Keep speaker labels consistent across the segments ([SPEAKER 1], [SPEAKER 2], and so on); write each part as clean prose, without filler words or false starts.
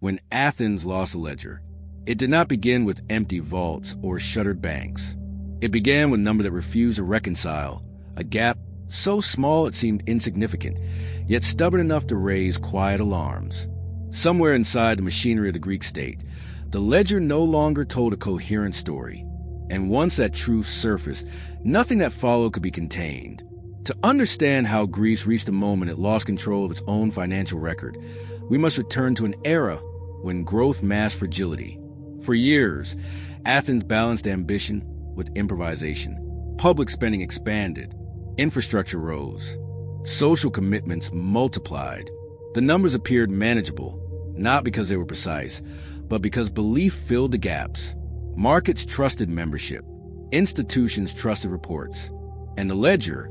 [SPEAKER 1] when Athens lost a ledger, it did not begin with empty vaults or shuttered banks. It began with a number that refused to reconcile, a gap so small it seemed insignificant, yet stubborn enough to raise quiet alarms. Somewhere inside the machinery of the Greek state, the ledger no longer told a coherent story, and once that truth surfaced, nothing that followed could be contained. To understand how Greece reached a moment it lost control of its own financial record, we must return to an era when growth masked fragility. For years, Athens balanced ambition with improvisation. Public spending expanded, infrastructure rose, social commitments multiplied. The numbers appeared manageable, not because they were precise, but because belief filled the gaps. Markets trusted membership, institutions trusted reports, and the ledger,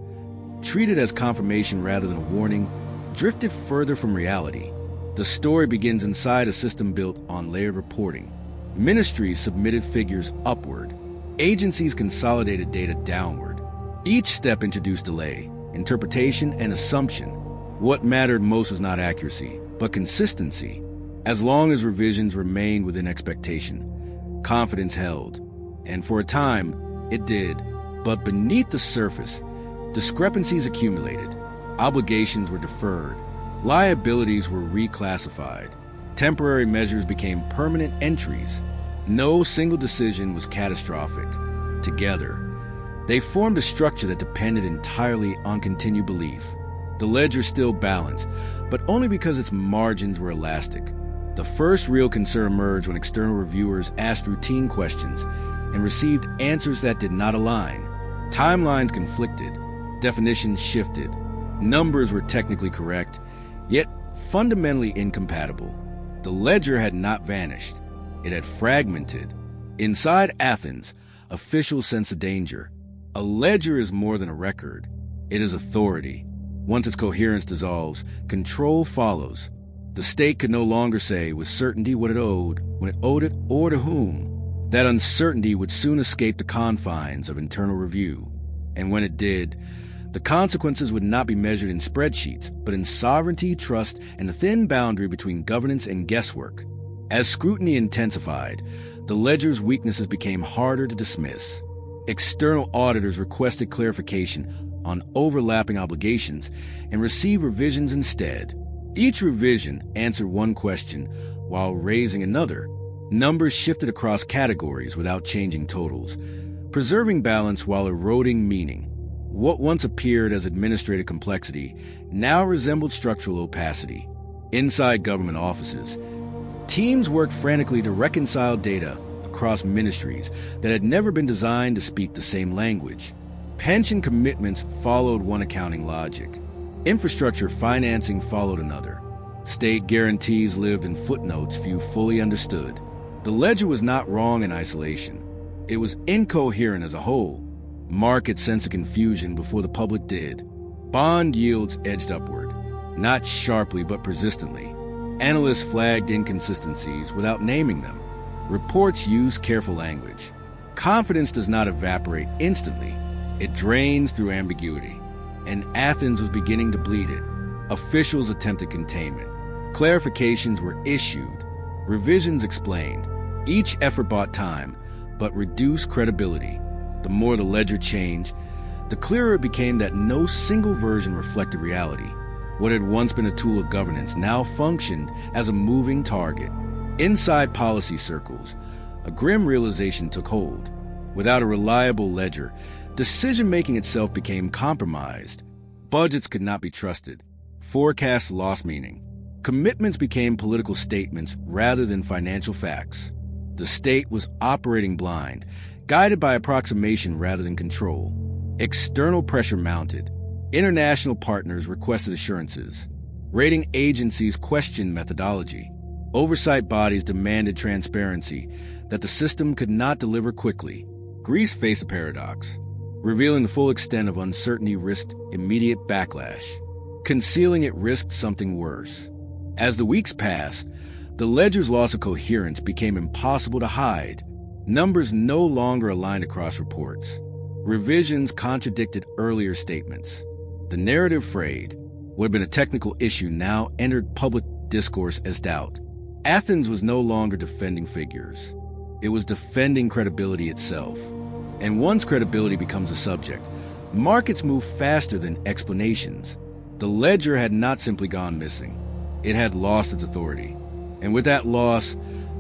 [SPEAKER 1] treated as confirmation rather than a warning, drifted further from reality. The story begins inside a system built on layered reporting. Ministries submitted figures upward. Agencies consolidated data downward. Each step introduced delay, interpretation, and assumption. What mattered most was not accuracy, but consistency. As long as revisions remained within expectation, confidence held. And for a time, it did. But beneath the surface, discrepancies accumulated. Obligations were deferred. Liabilities were reclassified. Temporary measures became permanent entries. No single decision was catastrophic. Together, they formed a structure that depended entirely on continued belief. The ledger still balanced, but only because its margins were elastic. The first real concern emerged when external reviewers asked routine questions and received answers that did not align. Timelines conflicted, definitions shifted, numbers were technically correct, yet fundamentally incompatible. The ledger had not vanished. It had fragmented. Inside Athens, officials sensed a danger. A ledger is more than a record. It is authority. Once its coherence dissolves, control follows. The state could no longer say with certainty what it owed, when it owed it, or to whom. That uncertainty would soon escape the confines of internal review. And when it did, the consequences would not be measured in spreadsheets, but in sovereignty, trust, and the thin boundary between governance and guesswork. As scrutiny intensified, the ledger's weaknesses became harder to dismiss. External auditors requested clarification on overlapping obligations and received revisions instead. Each revision answered one question while raising another. Numbers shifted across categories without changing totals, preserving balance while eroding meaning. What once appeared as administrative complexity now resembled structural opacity. Inside government offices, teams worked frantically to reconcile data across ministries that had never been designed to speak the same language. Pension commitments followed one accounting logic. Infrastructure financing followed another. State guarantees lived in footnotes few fully understood. The ledger was not wrong in isolation. It was incoherent as a whole. Markets sensed the confusion before the public did. Bond yields edged upward, not sharply but persistently. Analysts flagged inconsistencies without naming them. Reports used careful language. Confidence does not evaporate instantly. It drains through ambiguity. And Athens was beginning to bleed it. Officials attempted containment. Clarifications were issued. Revisions explained. Each effort bought time, but reduced credibility. The more the ledger changed, the clearer it became that no single version reflected reality. What had once been a tool of governance now functioned as a moving target. Inside policy circles, a grim realization took hold. Without a reliable ledger, decision-making itself became compromised. Budgets could not be trusted. Forecasts lost meaning. Commitments became political statements rather than financial facts. The state was operating blind, guided by approximation rather than control. External pressure mounted. International partners requested assurances. Rating agencies questioned methodology. Oversight bodies demanded transparency that the system could not deliver quickly. Greece faced a paradox. Revealing the full extent of uncertainty risked immediate backlash. Concealing it risked something worse. As the weeks passed, the ledger's loss of coherence became impossible to hide. Numbers no longer aligned across reports. Revisions contradicted earlier statements. The narrative frayed. What had been a technical issue now entered public discourse as doubt. Athens was no longer defending figures. It was defending credibility itself. And once credibility becomes a subject, markets move faster than explanations. The ledger had not simply gone missing. It had lost its authority. And with that loss,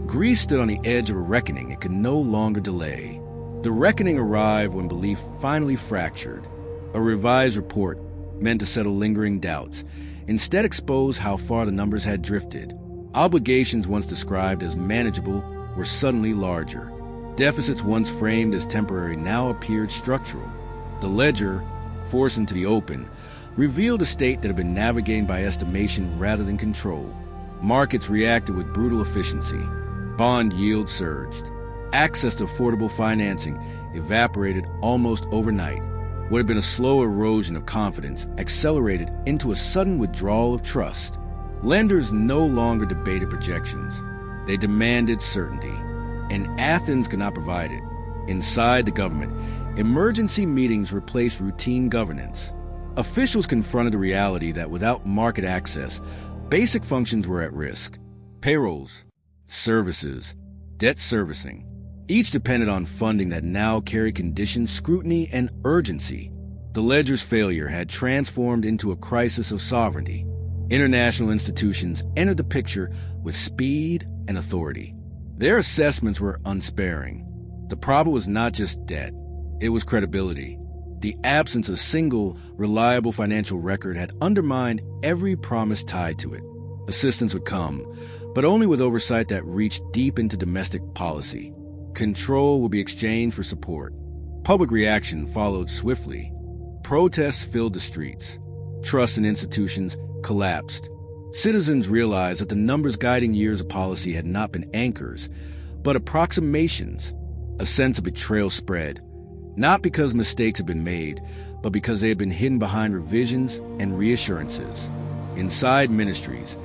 [SPEAKER 1] Greece stood on the edge of a reckoning it could no longer delay. The reckoning arrived when belief finally fractured. A revised report, meant to settle lingering doubts, instead exposed how far the numbers had drifted. Obligations once described as manageable were suddenly larger. Deficits once framed as temporary now appeared structural. The ledger, forced into the open, revealed a state that had been navigated by estimation rather than control. Markets reacted with brutal efficiency. Bond yields surged. Access to affordable financing evaporated almost overnight. What had been a slow erosion of confidence accelerated into a sudden withdrawal of trust. Lenders no longer debated projections. They demanded certainty, and Athens could not provide it. Inside the government, emergency meetings replaced routine governance. Officials confronted the reality that without market access, basic functions were at risk. Payrolls, services, debt servicing. Each depended on funding that now carried conditions, scrutiny, and urgency. The ledger's failure had transformed into a crisis of sovereignty. International institutions entered the picture with speed and authority. Their assessments were unsparing. The problem was not just debt, it was credibility. The absence of a single, reliable financial record had undermined every promise tied to it. Assistance would come, but only with oversight that reached deep into domestic policy. Control would be exchanged for support. Public reaction followed swiftly. Protests filled the streets. Trust in institutions collapsed. Citizens realized that the numbers guiding years of policy had not been anchors, but approximations. A sense of betrayal spread, not because mistakes had been made, but because they had been hidden behind revisions and reassurances. Inside ministries,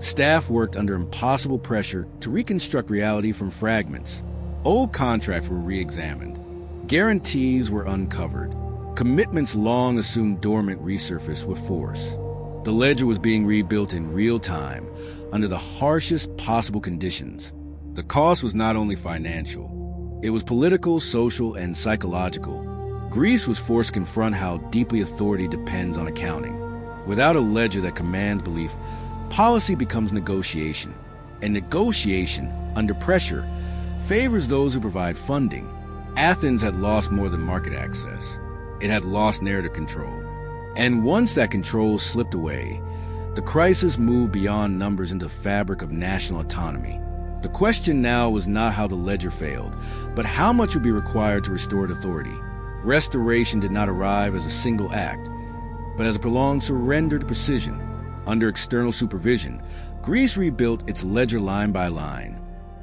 [SPEAKER 1] staff worked under impossible pressure to reconstruct reality from fragments. Old contracts were re-examined. Guarantees were uncovered. Commitments long assumed dormant resurfaced with force. The ledger was being rebuilt in real time, under the harshest possible conditions. The cost was not only financial. It was political, social, and psychological. Greece was forced to confront how deeply authority depends on accounting. Without a ledger that commands belief, policy becomes negotiation. And negotiation, under pressure, favors those who provide funding. Athens had lost more than market access. It had lost narrative control. And once that control slipped away, the crisis moved beyond numbers into the fabric of national autonomy. The question now was not how the ledger failed, but how much would be required to restore authority. Restoration did not arrive as a single act, but as a prolonged surrender to precision. Under external supervision, Greece rebuilt its ledger line by line.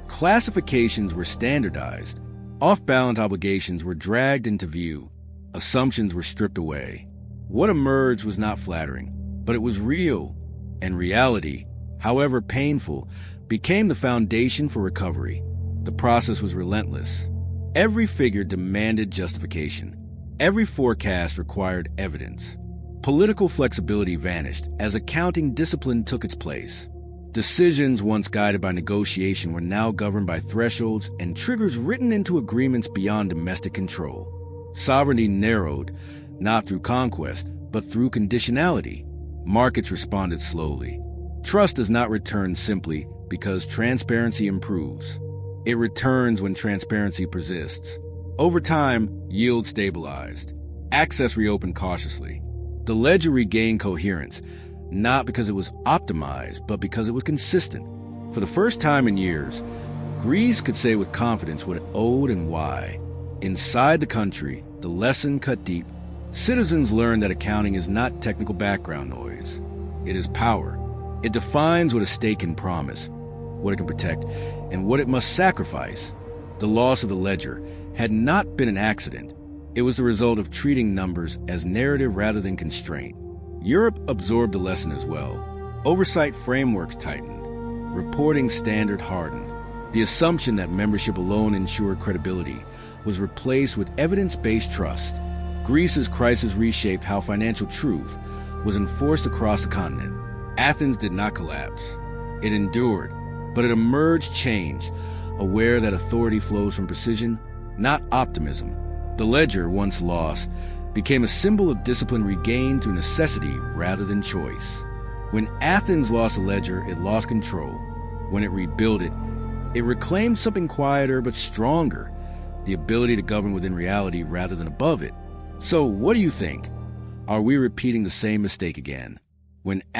[SPEAKER 1] Classifications were standardized. Off-balance obligations were dragged into view. Assumptions were stripped away. What emerged was not flattering, but it was real. And reality, however painful, became the foundation for recovery. The process was relentless. Every figure demanded justification. Every forecast required evidence. Political flexibility vanished as accounting discipline took its place. Decisions once guided by negotiation were now governed by thresholds and triggers written into agreements beyond domestic control. Sovereignty narrowed, not through conquest, but through conditionality. Markets responded slowly. Trust does not return simply because transparency improves. It returns when transparency persists. Over time, yield stabilized. Access reopened cautiously. The ledger regained coherence, not because it was optimized, but because it was consistent. For the first time in years, Greece could say with confidence what it owed and why. Inside the country, the lesson cut deep. Citizens learned that accounting is not technical background noise. It is power. It defines what a state can promise, what it can protect, and what it must sacrifice. The loss of the ledger had not been an accident. It was the result of treating numbers as narrative rather than constraint. Europe absorbed the lesson as well. Oversight frameworks tightened. Reporting standard hardened. The assumption that membership alone ensured credibility was replaced with evidence-based trust. Greece's crisis reshaped how financial truth was enforced across the continent. Athens did not collapse. It endured, But it emerged changed, aware that authority flows from precision, not optimism. The ledger, once lost, became a symbol of discipline regained through necessity rather than choice. When Athens lost a ledger, it lost control. When it rebuilt it, it reclaimed something quieter but stronger, the ability to govern within reality rather than above it. So what do you think? Are we repeating the same mistake again? When